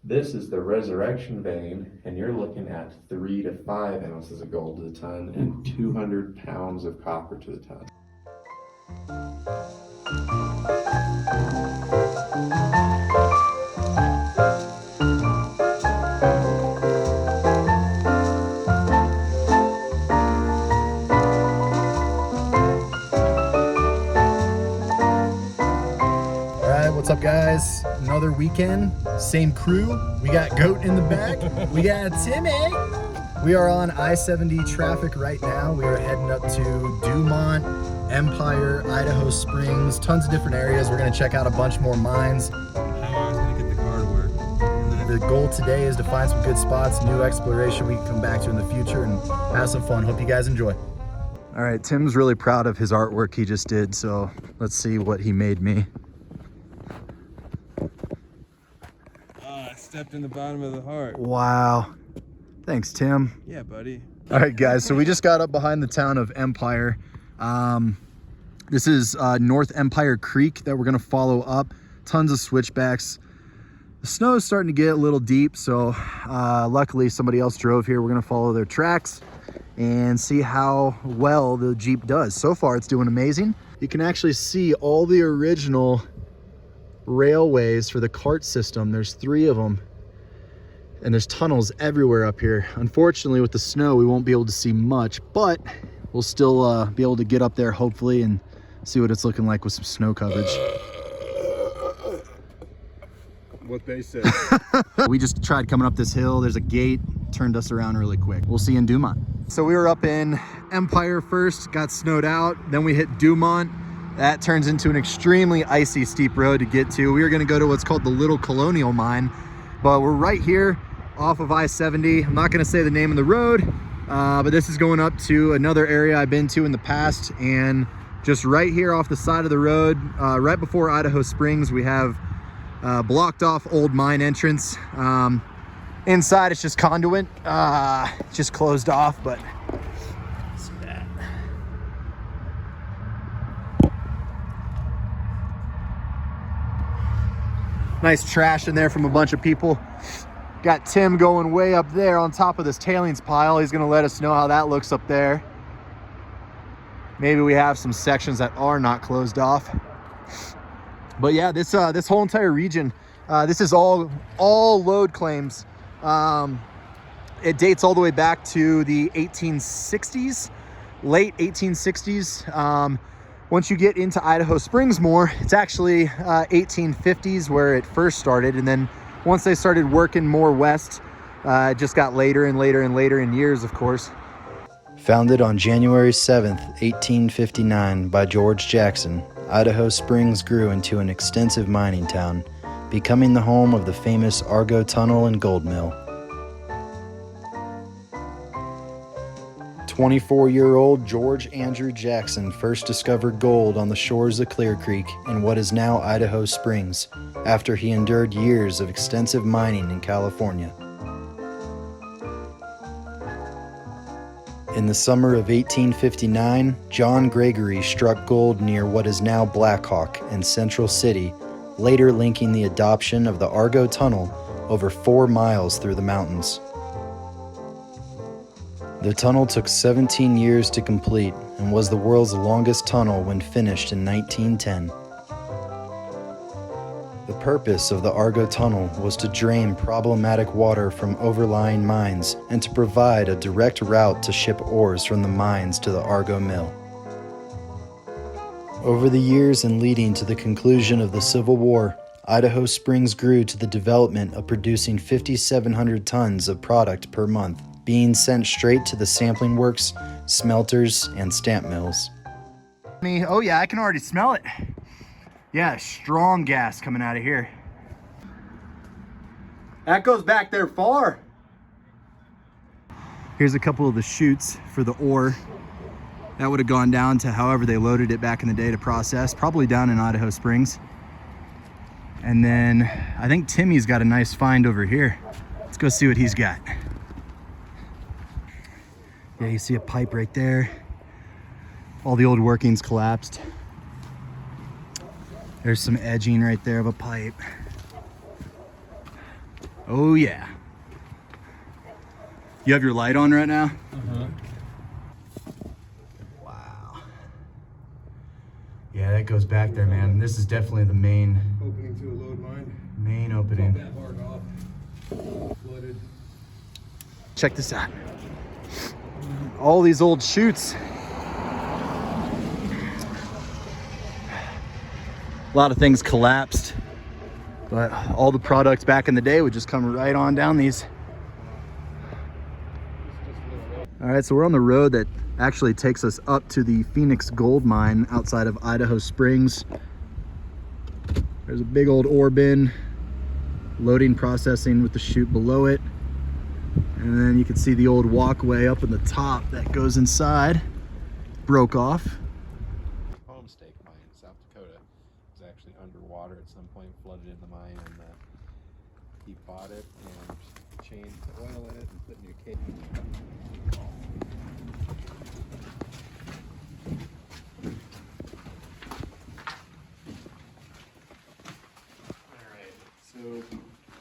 This is the resurrection vein, and you're looking at 3 to 5 ounces of gold to the ton and 200 pounds of copper to the ton. What's up, guys? Another weekend, same crew. We got Goat in the back. We got Timmy. We are on I-70 traffic right now. We are heading up to Dumont, Empire, Idaho Springs, tons of different areas. We're gonna check out a bunch more mines. How I was gonna get the car to work. The goal today is to find some good spots, new exploration we can come back to in the future and have some fun. Hope you guys enjoy. All right, Tim's really proud of his artwork he just did, so let's see what he made me. Stepped in the bottom of the heart. Wow. Thanks, Tim. Yeah, buddy. All right, guys, so we just got up behind the town of Empire. This is North Empire Creek that we're gonna follow up. Tons of switchbacks. The snow is starting to get a little deep, so luckily somebody else drove here. We're gonna follow their tracks and see how well the Jeep does. So far, it's doing amazing. You can actually see all the original railways for the cart system. There's 3 of them, and there's tunnels everywhere up here. Unfortunately, with the snow, we won't be able to see much, but we'll still be able to get up there hopefully and see what it's looking like with some snow coverage. What they say. We just tried coming up this hill. There's a gate, turned us around really quick. We'll see you in Dumont. So we were up in Empire first, got snowed out, then we hit Dumont. That turns into an extremely icy, steep road to get to. We are gonna go to what's called the Little Colonial Mine, but we're right here off of I-70. I'm not gonna say the name of the road, but this is going up to another area I've been to in the past, and just right here off the side of the road, right before Idaho Springs, we have blocked off old mine entrance. Inside it's just conduit, just closed off, but see that. Nice trash in there from a bunch of people. Got Tim going way up there on top of this tailings pile. He's gonna let us know how that looks up there. Maybe we have some sections that are not closed off. But yeah, this whole entire region, this is all lode claims. It dates all the way back to the 1860s, late 1860s. Once you get into Idaho Springs more, it's actually 1850s where it first started. And then once they started working more west, it just got later and later and later in years, of course. Founded on January 7th, 1859 by George Jackson, Idaho Springs grew into an extensive mining town, becoming the home of the famous Argo Tunnel and Gold Mill. 24-year-old George Andrew Jackson first discovered gold on the shores of Clear Creek in what is now Idaho Springs, after he endured years of extensive mining in California. In the summer of 1859, John Gregory struck gold near what is now Blackhawk and Central City, later linking the adoption of the Argo Tunnel over 4 miles through the mountains. The tunnel took 17 years to complete and was the world's longest tunnel when finished in 1910. The purpose of the Argo Tunnel was to drain problematic water from overlying mines and to provide a direct route to ship ores from the mines to the Argo Mill. Over the years and leading to the conclusion of the Civil War, Idaho Springs grew to the development of producing 5,700 tons of product per month, being sent straight to the sampling works, smelters, and stamp mills. Oh yeah, I can already smell it. Yeah, strong gas coming out of here. That goes back there far. Here's a couple of the chutes for the ore. That would have gone down to however they loaded it back in the day to process, probably down in Idaho Springs. And then I think Timmy's got a nice find over here. Let's go see what he's got. Yeah, you see a pipe right there. All the old workings collapsed. There's some edging right there of a pipe. Oh yeah. You have your light on right now? Wow. Yeah, that goes back there, man. This is definitely the main Opening to a load mine. main opening. That hard off. Flooded. Check this out. All these old chutes. A lot of things collapsed, but all the products back in the day would just come right on down these. All right, so we're on the road that actually takes us up to the Phoenix Gold Mine outside of Idaho Springs. There's a big old ore bin, loading, processing with the chute below it. And then you can see the old walkway up in the top that goes inside. Broke off. Homestake mine in South Dakota was actually underwater at some point, flooded in the mine, and he bought it and changed the oil in it and put new cake. Alright, so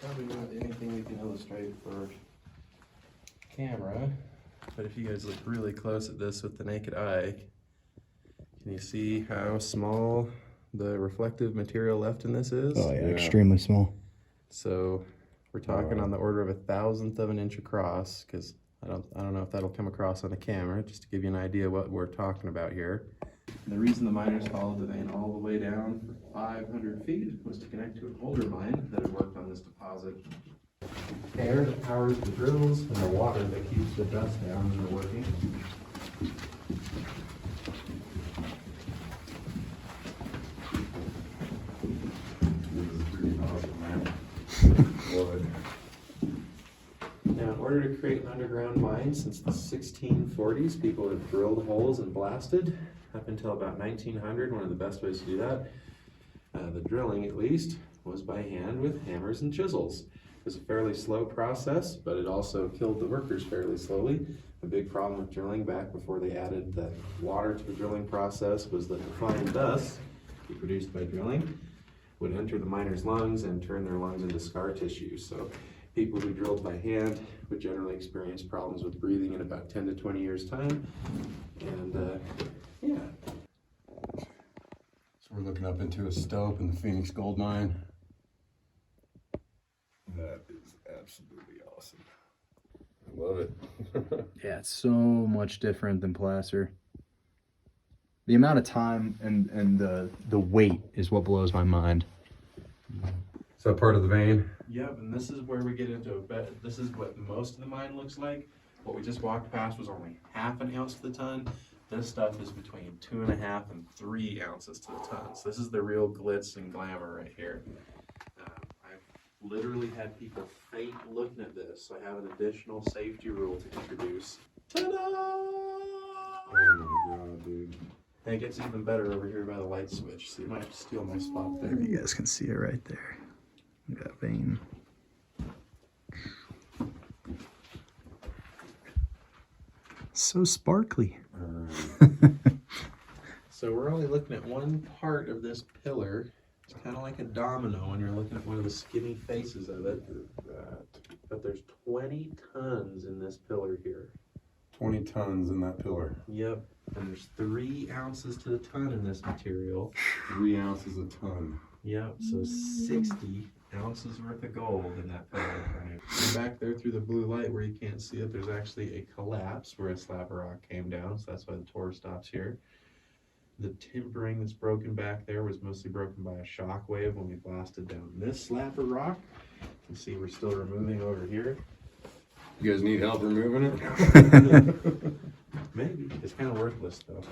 probably not anything we can illustrate for camera, but if you guys look really close at this with the naked eye, can you see how small the reflective material left in this is? Oh yeah, extremely small. So we're talking on the order of 1/1000th of an inch across, because I don't know if that'll come across on the camera, just to give you an idea what we're talking about here. And the reason the miners followed the vein all the way down for 500 feet was to connect to an older mine that had worked on this deposit. Air that powers the drills and the water that keeps the dust down when they're working. Now, in order to create an underground mine, since the 1640s, people have drilled holes and blasted. Up until about 1900, one of the best ways to do that, the drilling at least, was by hand with hammers and chisels. It was a fairly slow process, but it also killed the workers fairly slowly. A big problem with drilling back before they added the water to the drilling process was that the fine dust produced by drilling would enter the miner's lungs and turn their lungs into scar tissue. So people who drilled by hand would generally experience problems with breathing in about 10 to 20 years' time. And yeah. So we're looking up into a stope in the Phoenix Gold Mine. That is absolutely awesome. I love it. Yeah, it's so much different than placer. The amount of time and the weight is what blows my mind. Is that part of the vein? Yep, and this is where we get into a bit. This is what most of the mine looks like. What we just walked past was only 1/2 ounce to the ton. This stuff is between 2.5 and 3 ounces to the ton. So this is the real glitz and glamour right here. I've literally had people faint looking at this. So I have an additional safety rule to introduce. Ta-da! Oh my god, dude. And it gets even better over here by the light switch. So you might have to steal my spot there. You guys can see it right there. Look at that vein. So sparkly. So we're only looking at one part of this pillar. It's kind of like a domino when you're looking at one of the skinny faces of it. But there's 20 tons in this pillar here. 20 tons in that pillar. Yep. And there's 3 ounces to the ton in this material. 3 ounces a ton. Yep. So 60 ounces worth of gold in that pillar. And back there through the blue light where you can't see it, there's actually a collapse where a slab of rock came down. So that's why the tour stops here. The timbering that's broken back there was mostly broken by a shock wave when we blasted down this slab of rock. You can see we're still removing over here. You guys need help removing it? Maybe. It's kind of worthless though.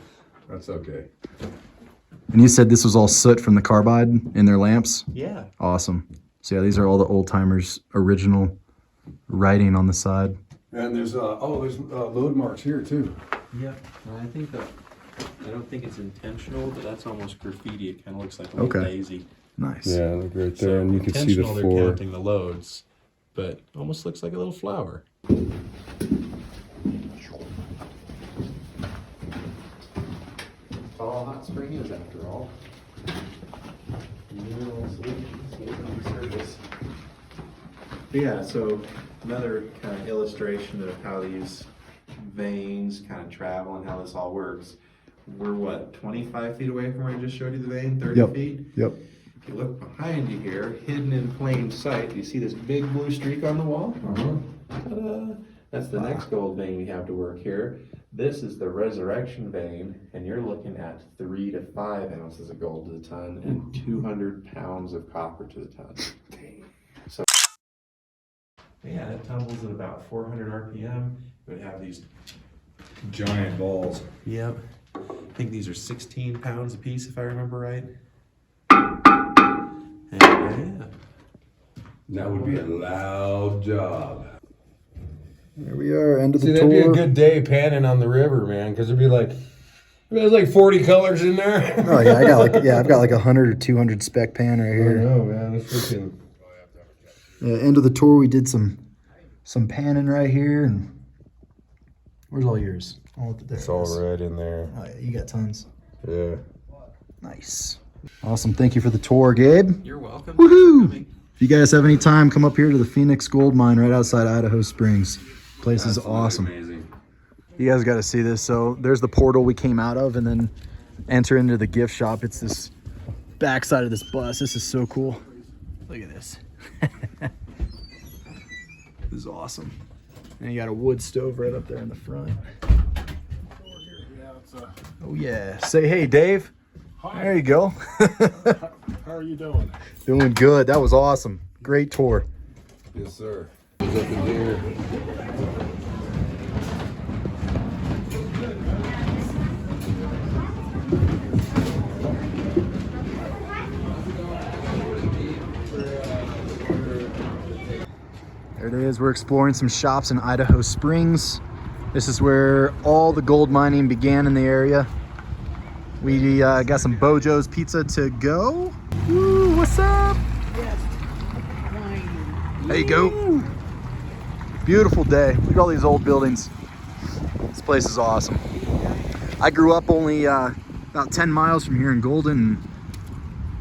That's okay. And you said this was all soot from the carbide in their lamps? Yeah. Awesome. So yeah, these are all the old timers' original writing on the side. And there's load marks here too. Yep. And I think that, I don't think it's intentional, but that's almost graffiti. It kind of looks like a little daisy. Nice. Yeah, look right there, So and you can see the intentional, they're 4. counting the loads, but almost looks like a little flower. All hot spring is, after all. Mineral solutions, waiting on service. But yeah, so another kind of illustration of how these veins kind of travel and how this all works. We're what, 25 feet away from where I just showed you the vein, 30 Yep. feet? Yep. If you look behind you here, hidden in plain sight, do you see this big blue streak on the wall? Ta-da! That's the next gold vein we have to work here. This is the resurrection vein, and you're looking at 3 to 5 ounces of gold to the ton and 200 pounds of copper to the ton. So, yeah, it tumbles at about 400 RPM. It would have these. Giant balls. Yep. I think these are 16 pounds a piece, if I remember right. And, yeah. That would be a loud job. There we are, end of the See, tour. that'd be a good day panning on the river, man, because it'd be like, there's like 40 colors in there. Oh yeah, I've got like 100 or 200 spec pan right I here. know, man. It's freaking. End of the tour, we did some panning right here, and where's all yours? There It's it all is. right in there. Oh yeah, you got tons. Yeah. Nice. Awesome. Thank you for the tour, Gabe. You're welcome. Woohoo! If you guys have any time, come up here to the Phoenix Gold Mine right outside Idaho Springs. Place is awesome. Amazing. You guys got to see this. So there's the portal we came out of, and then enter into the gift shop. It's this backside of this bus. This is so cool. Look at this. This is awesome. And you got a wood stove right up there in the front. Oh yeah. Say hey, Dave. Hi. There you go. How are you doing? Doing good. That was awesome. Great tour. Yes, sir. It's up in here. There it is. We're exploring some shops in Idaho Springs. This is where all the gold mining began in the area. We got some Bojo's Pizza to go. Woo, what's up? There you go. Beautiful day. Look at all these old buildings. This place is awesome. I grew up only about 10 miles from here in Golden.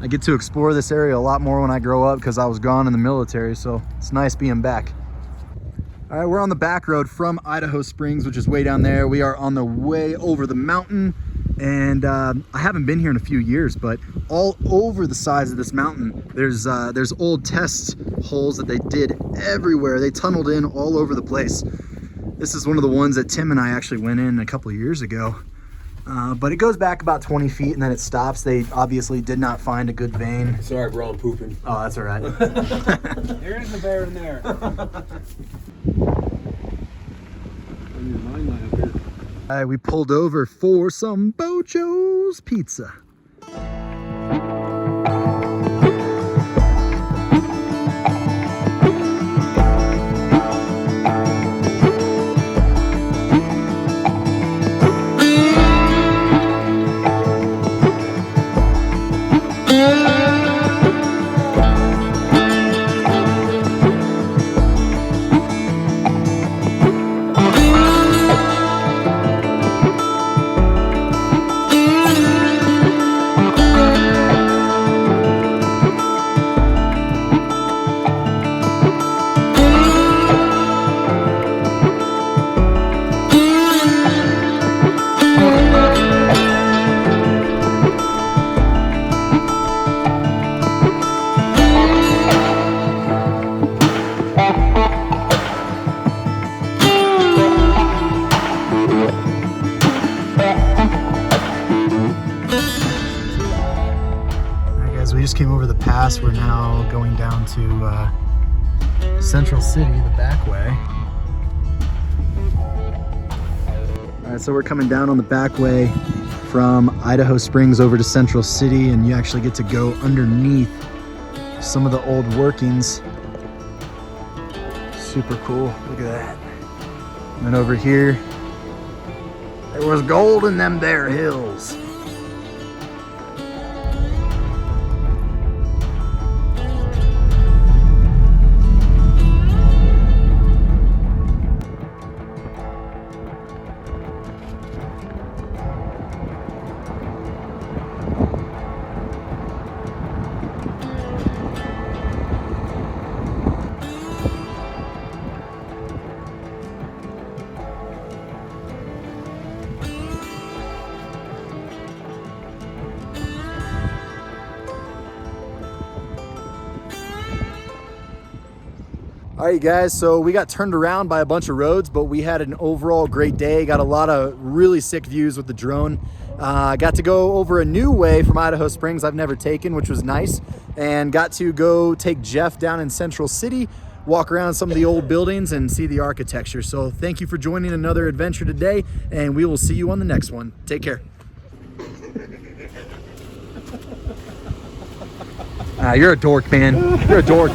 I get to explore this area a lot more when I grow up because I was gone in the military, so it's nice being back. All right, we're on the back road from Idaho Springs, which is way down there. We are on the way over the mountain, and I haven't been here in a few years, but all over the sides of this mountain, there's old test holes that they did everywhere. They tunneled in all over the place. This is one of the ones that Tim and I actually went in a couple of years ago. But it goes back about 20 feet and then it stops. They obviously did not find a good vein. Sorry, bro, I'm pooping. Oh, that's all right. There is a bear in there. All right, we pulled over for some Bojo's Pizza. We just came over the pass. We're now going down to Central City, the back way. All right, so we're coming down on the back way from Idaho Springs over to Central City, and you actually get to go underneath some of the old workings. Super cool. Look at that. And then over here, there was gold in them there hills. All right, guys, so we got turned around by a bunch of roads, but we had an overall great day. Got a lot of really sick views with the drone. Got to go over a new way from Idaho Springs I've never taken, which was nice, and got to go take Jeff down in Central City, walk around some of the old buildings and see the architecture. So thank you for joining another adventure today, and we will see you on the next one. Take care. You're a dork, man. You're a dork.